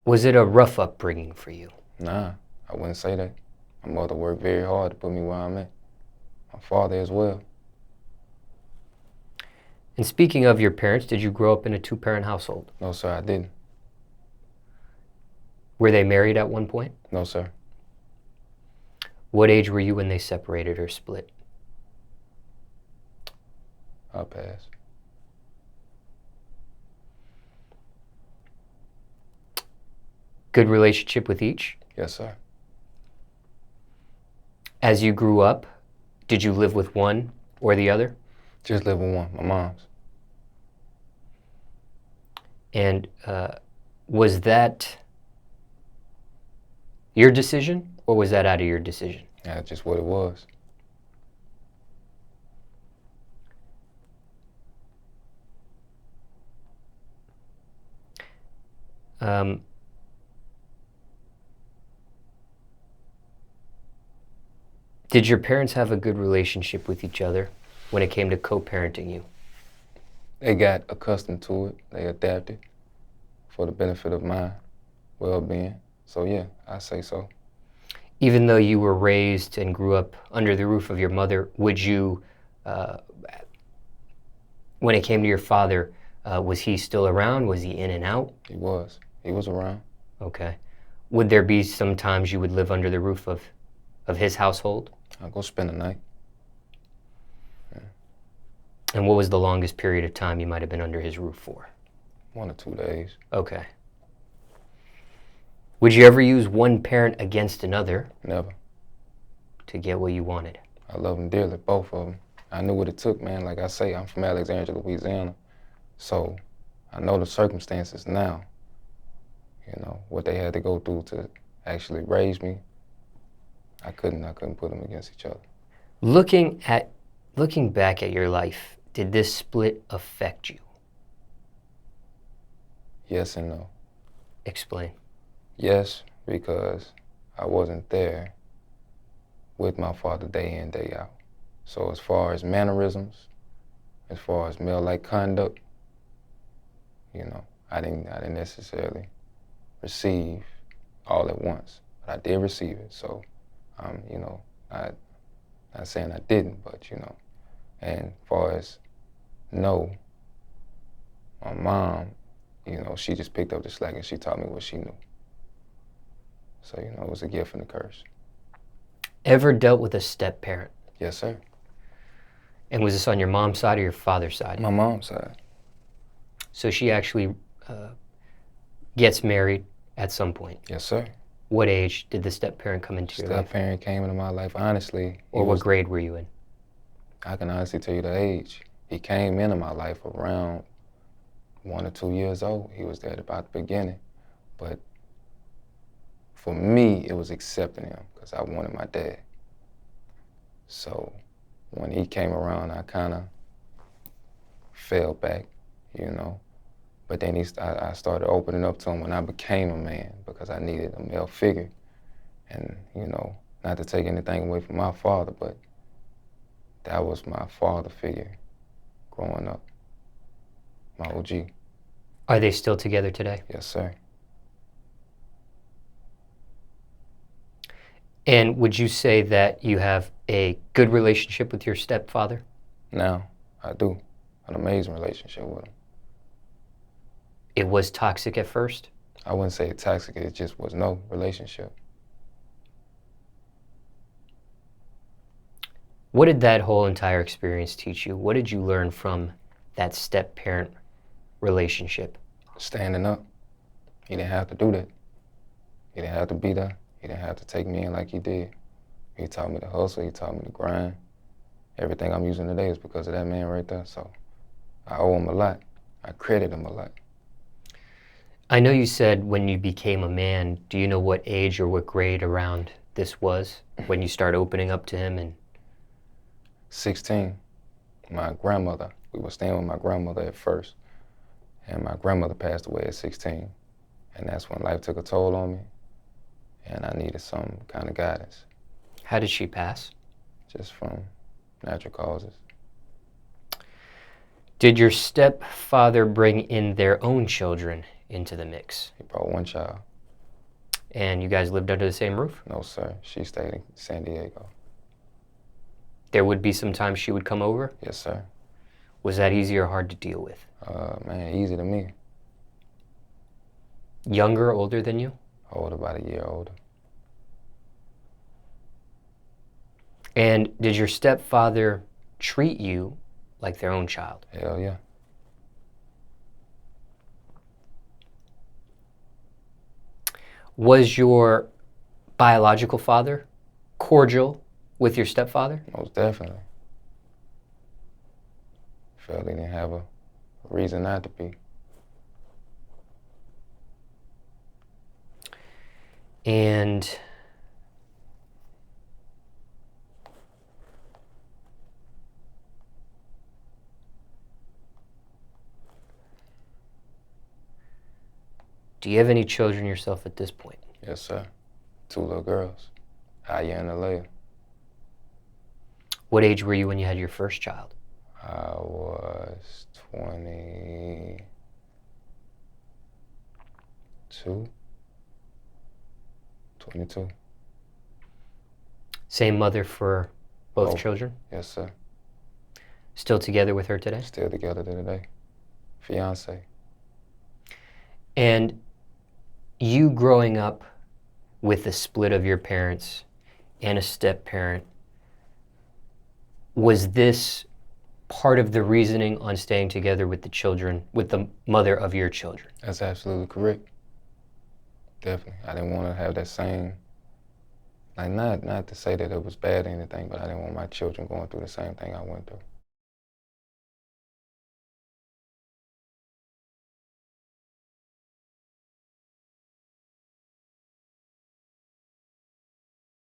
Was it a rough upbringing for you? Nah, I wouldn't say that. My mother worked very hard to put me where I'm at. My father as well. And speaking of your parents, did you grow up in a two-parent household? No, sir, I didn't. Were they married at one point? No, sir. What age were you when they separated or split? I'll pass. Good relationship with each? Yes, sir. As you grew up, did you live with one or the other? Just live with one, my mom's. And was that your decision, or was that out of your decision? That's just what it was. Did your parents have a good relationship with each other when it came to co-parenting you? They got accustomed to it. They adapted for the benefit of my well-being. So yeah, I say so. Even though you were raised and grew up under the roof of your mother, would you, when it came to your father, was he still around? Was he in and out? He was. He was around. Okay. Would there be some times you would live under the roof of his household? I'll go spend the night. And what was the longest period of time you might have been under his roof for? 1 or 2 days. Okay. Would you ever use one parent against another? Never. To get what you wanted? I love them dearly, both of them. I knew what it took, man. Like I say, I'm from Alexandria, Louisiana. So I know the circumstances now. You know, what they had to go through to actually raise me. I couldn't put them against each other. Looking back at your life, did this split affect you? Yes and no. Explain. Yes, because I wasn't there with my father day in, day out. So as far as mannerisms, as far as male-like conduct, you know, I didn't necessarily receive all at once, but I did receive it. So, you know, not saying I didn't, but you know, and as far as no, my mom, you know, she just picked up the slack and she taught me what she knew. So, you know, it was a gift and a curse. Ever dealt with a step-parent? Yes, sir. And was this on your mom's side or your father's side? My mom's side. So she actually gets married at some point? Yes, sir. What age did the step-parent come into your life? Step-parent came into my life, honestly. Or what grade were you in? I can honestly tell you the age. He came into my life around 1 or 2 years old. He was there at about the beginning. But for me, it was accepting him because I wanted my dad. So when he came around, I kind of fell back, you know. But then I started opening up to him when I became a man because I needed a male figure. And, you know, not to take anything away from my father, but that was my father figure growing up, my OG. Are they still together today? Yes, sir. And would you say that you have a good relationship with your stepfather? Now, I do. An amazing relationship with him. It was toxic at first? I wouldn't say toxic, it just was no relationship. What did that whole entire experience teach you? What did you learn from that step-parent relationship? Standing up. He didn't have to do that. He didn't have to be there. He didn't have to take me in like he did. He taught me to hustle, he taught me to grind. Everything I'm using today is because of that man right there, so I owe him a lot. I credit him a lot. I know you said when you became a man, do you know what age or what grade around this was when you started opening up to him? And 16, my grandmother, we were staying with my grandmother at first, and my grandmother passed away at 16, and that's when life took a toll on me, and I needed some kind of guidance. How did she pass? Just from natural causes. Did your stepfather bring in their own children into the mix? He brought one child. And you guys lived under the same roof? No, sir. She stayed in San Diego. There would be some times she would come over? Yes, sir. Was that easy or hard to deal with? Man, easy to me. Younger, older than you? Old, about a year older. And did your stepfather treat you like their own child? Hell yeah. Was your biological father cordial with your stepfather? Most definitely. Felt he didn't have a reason not to be. And do you have any children yourself at this point? Yes, sir. 2 little girls, Aya and Alea. What age were you when you had your first child? I was 22. 22. Same mother for both Both. children? Yes, sir. Still together with her today? Still together to today. Fiancé. And you growing up with the split of your parents and a step-parent, was this part of the reasoning on staying together with the children, with the mother of your children? That's absolutely correct. Definitely. I didn't want to have that same, like not to say that it was bad or anything, but I didn't want my children going through the same thing I went through.